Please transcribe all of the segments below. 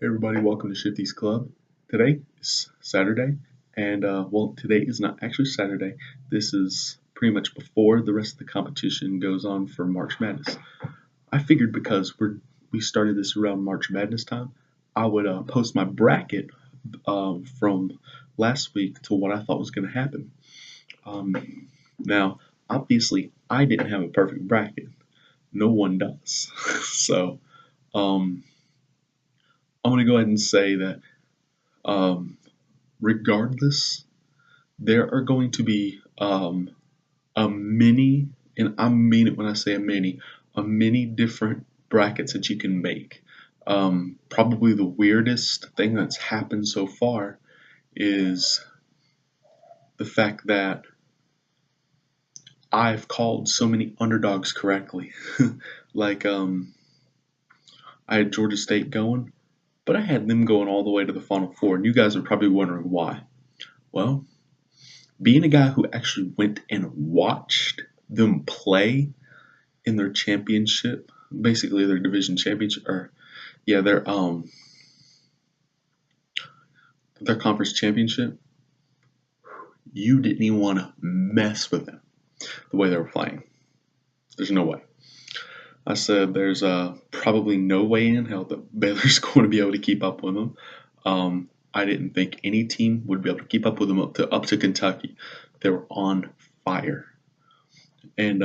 Hey everybody, welcome to Shifty's Club. Today is Saturday, and today is not actually Saturday. This is pretty much before the rest of the competition goes on for March Madness. I figured because we started this around March Madness time, I would post my bracket from last week to what I thought was going to happen. Now, obviously, I didn't have a perfect bracket. No one does. So, um, I'm going to go ahead and say that um, regardless, there are going to be a many, and I mean it when I say a many different brackets that you can make. Probably the weirdest thing that's happened so far is the fact that I've called so many underdogs correctly. like, I had Georgia State going, but I had them going all the way to the Final Four, and you guys are probably wondering why. Well, being a guy who actually went and watched them play in their championship, basically their division championship, or yeah, their conference championship, you didn't even want to mess with them the way they were playing. There's no way. I said there's probably no way in hell that Baylor's going to be able to keep up with them. I didn't think any team would be able to keep up with them up to Kentucky. They were on fire, and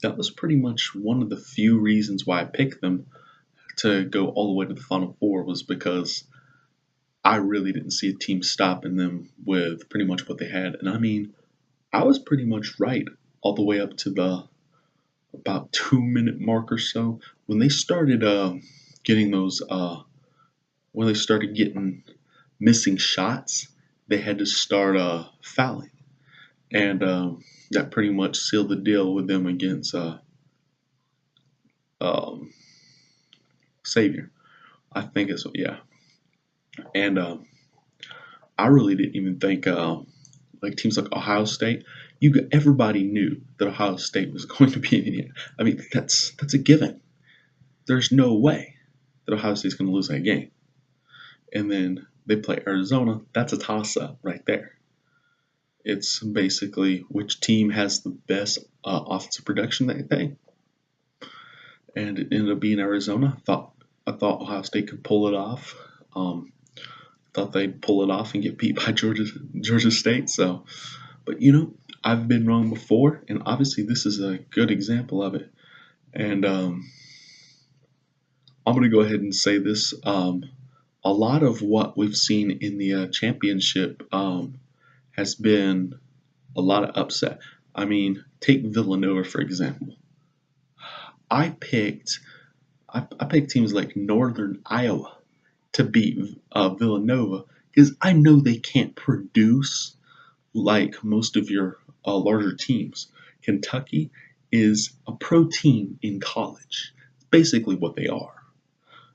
that was pretty much one of the few reasons why I picked them to go all the way to the Final Four, was because I really didn't see a team stopping them with pretty much what they had. And I mean, I was pretty much right all the way up to the about 2 minute mark or so when they started getting those when they started getting missing shots. They had to start fouling, and that pretty much sealed the deal with them against um, Xavier. I think it's yeah, and I really didn't even think like teams like Ohio State. Everybody knew that Ohio State was going to be in Indiana. I mean, that's a given. There's no way that Ohio State's going to lose that game. And then they play Arizona. That's a toss up right there. It's basically which team has the best offensive production that day, and it ended up being Arizona. I thought Ohio State could pull it off. Thought they'd pull it off and get beat by Georgia State. So, but I've been wrong before, and obviously this is a good example of it. And I'm going to go ahead and say this: a lot of what we've seen in the championship has been a lot of upset. I mean, take Villanova for example. I picked I picked teams like Northern Iowa to beat Villanova because I know they can't produce like most of your larger teams. Kentucky is a pro team in college. Basically, what they are.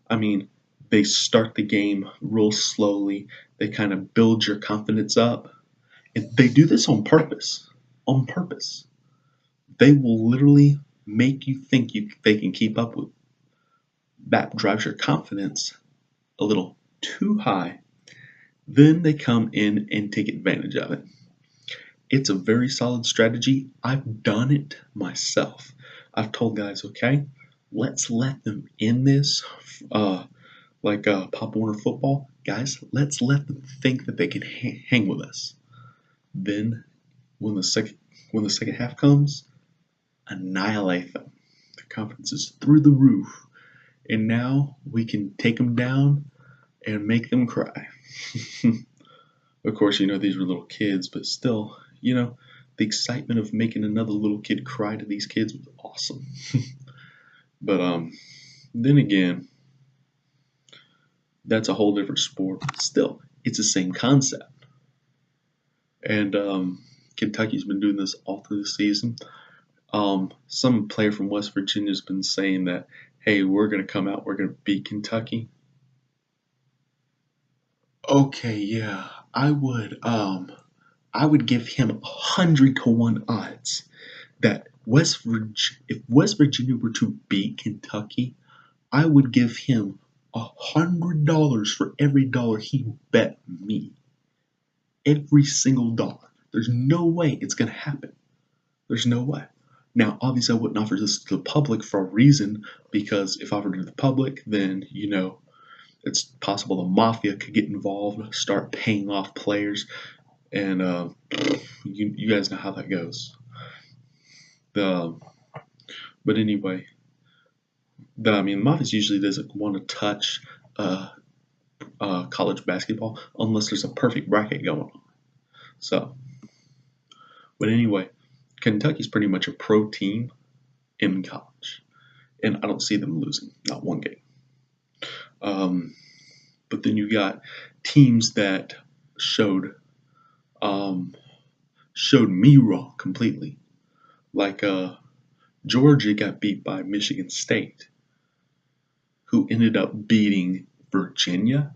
I mean, they start the game real slowly. They kind of build your confidence up. And they do this on purpose. On purpose. They will literally make you think they can keep up with. That drives your confidence a little too high. Then they come in and take advantage of it. It's a very solid strategy. I've done it myself. I've told guys, okay, let's let them in this, like Pop Warner football. Guys, let's let them think that they can hang with us. Then, when the second half comes, annihilate them. The confidence is through the roof, and now we can take them down and make them cry. Of course, these were little kids, but still, the excitement of making another little kid cry to these kids was awesome. But then again, that's a whole different sport. Still, it's the same concept. And Kentucky's been doing this all through the season. Some player from West Virginia's been saying that, hey, we're going to come out, we're going to beat Kentucky. Okay, yeah, I would give him 100-to-1 odds that if West Virginia were to beat Kentucky, I would give him $100 for every dollar he bet me. Every single dollar. There's no way it's going to happen. There's no way. Now, obviously, I wouldn't offer this to the public for a reason, because if I offered it to the public, then, it's possible the mafia could get involved, start paying off players, and you guys know how that goes. But anyway, the mafia usually doesn't want to touch college basketball unless there's a perfect bracket going on. So, but anyway, Kentucky's pretty much a pro team in college, and I don't see them losing, not one game. But then you got teams that showed me wrong completely. Like Georgia got beat by Michigan State, who ended up beating Virginia.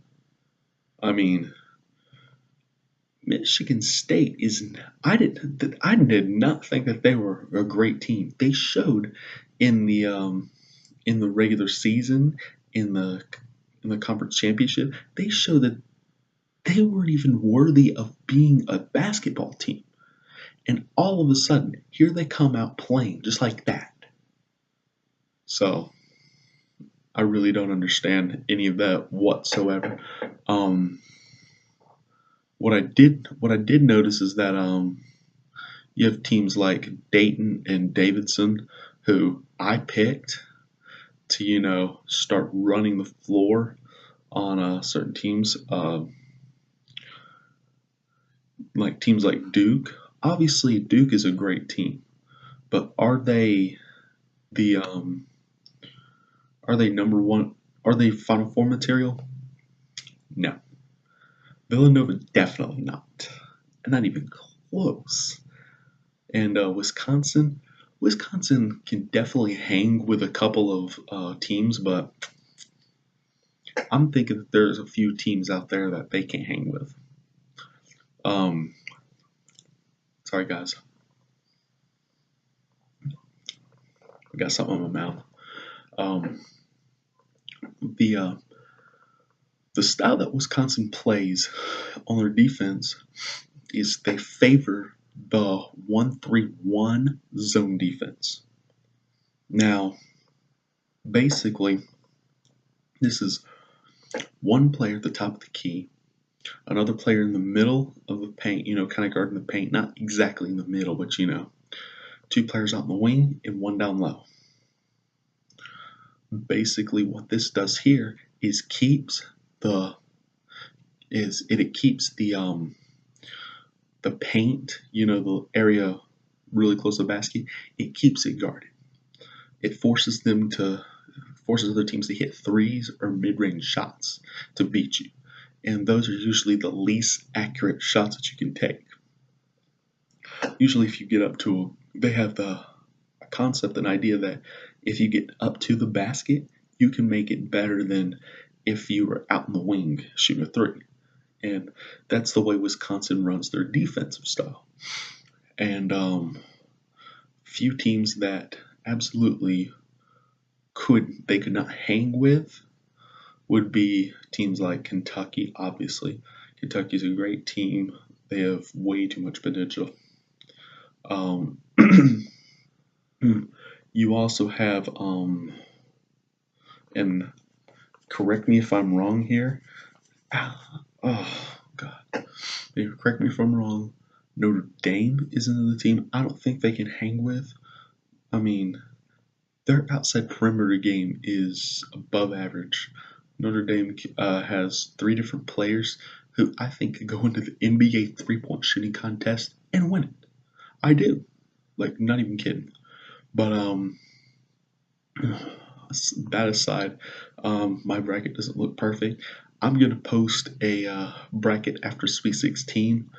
I mean, Michigan State is. I did not think that they were a great team. They showed in the regular season, in the conference championship, they showed that they weren't even worthy of being a basketball team. And all of a sudden, here they come out playing just like that. So I really don't understand any of that whatsoever. What I did notice is that you have teams like Dayton and Davidson, who I picked to start running the floor on certain teams, like teams like Duke. Obviously, Duke is a great team, but are they number one? Are they Final Four material? No. Villanova, definitely not. Not even close. And Wisconsin can definitely hang with a couple of teams, but I'm thinking that there's a few teams out there that they can hang with. Sorry guys, I got something in my mouth. The style that Wisconsin plays on their defense is they favor the 1-3-1 zone defense. Now, basically, this is one player at the top of the key, another player in the middle of the paint, kind of guarding the paint, not exactly in the middle, but two players out in the wing and one down low. Basically, what this does here is it keeps the paint, the area really close to the basket, it keeps it guarded. It forces other teams to hit threes or mid-range shots to beat you. And those are usually the least accurate shots that you can take. Usually if you get up to they have the concept and idea that if you get up to the basket, you can make it better than if you were out in the wing shooting a three. And that's the way Wisconsin runs their defensive style. And few teams that absolutely could not hang with would be teams like Kentucky. Obviously, Kentucky's a great team. They have way too much potential. You also have, and correct me if I'm wrong here. Oh God, correct me if I'm wrong. Notre Dame is another team I don't think they can hang with. I mean, their outside perimeter game is above average. Notre Dame has 3 different players who I think could go into the NBA three-point shooting contest and win it. I do. Like, not even kidding. But that aside, my bracket doesn't look perfect. I'm going to post a bracket after Sweet 16.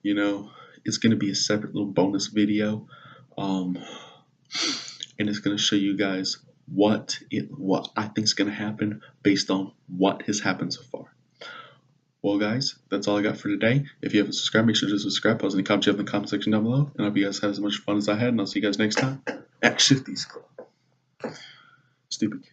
It's going to be a separate little bonus video. And it's going to show you guys what I think is going to happen based on what has happened so far. Well, guys, that's all I got for today. If you haven't subscribed, make sure to subscribe. Post any comments you have in the comment section down below. And I hope you guys have as much fun as I had. And I'll see you guys next time at Shifty's Club. Stupid kid.